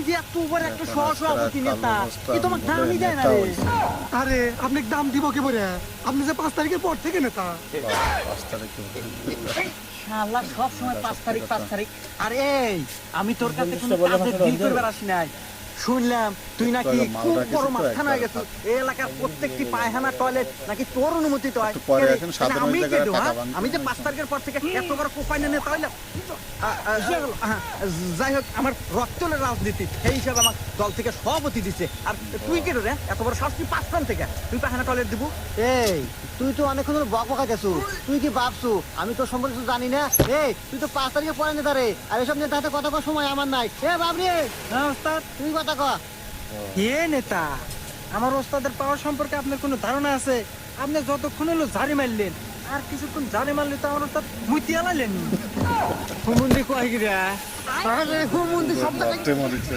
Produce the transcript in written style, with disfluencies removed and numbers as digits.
যে এত বড় একটা সহসভাপতি নেতা এ তোমাকে দামই দেয় না রে। আরে আপনি দাম দিব কি বলে? আপনি যে 5 তারিখের পর থেকে নেতা। 5 তারিখে শালা সব সময় 5 তারিখ 5 তারিখ। আর এই আমি তোর কাছে কোনো কাজে ডিল করবার আসি নাই। শুনলাম তুই নাকি খুব বড় মাথা না গেছিস, এই এলাকার প্রত্যেকটি পায়খানা টয়লেট নাকি তোর অনুমতিতে হয়। পরে এখন সাধারণ আমি কে জায়গায় দেব, টাকা হ্যাঁ? বান্ধব। আমি যে 5 তারিখের পর থেকে এত বড় কোপাইনে নেতা হইলাম। যাই হোক আমার রক্তলের রাজনীতি সেই হিসাবে আমার দল থেকে সভাপতি দিচ্ছে। আর তুই কে রে এত বড় সাহস? তুই 5 টান থেকে তুই পায়খানা টয়লেট দিব? এই তুই তো অনেকক্ষণ ধরে বক বকাইতেছু, তুই কি ভাবছু আমি তো সম্পর্কে কিছু জানি না? এই তুই তো 5 তারিখে পরে নেতা রে, আর এসব নেতা হাতে কথা কর সময় আমার নাই। এ বাবরে হ্যাঁ ওস্তাদ। তুই কথা ক। কে নেতা? আমার ওস্তাদের পাওয়ার সম্পর্কে আপনার কোনো ধারণা আছে? আপনি যতক্ষণ হলো ঝাড়ি মারলেন, আর কিছুক্ষণ ঝাড়ি মারলে তো আমার ওস্তাদ মুইতি আলাইলেন। হুমুন্দি কয় গিরা? আরে হুমুন্দি শব্দটা রক্তে মরিছে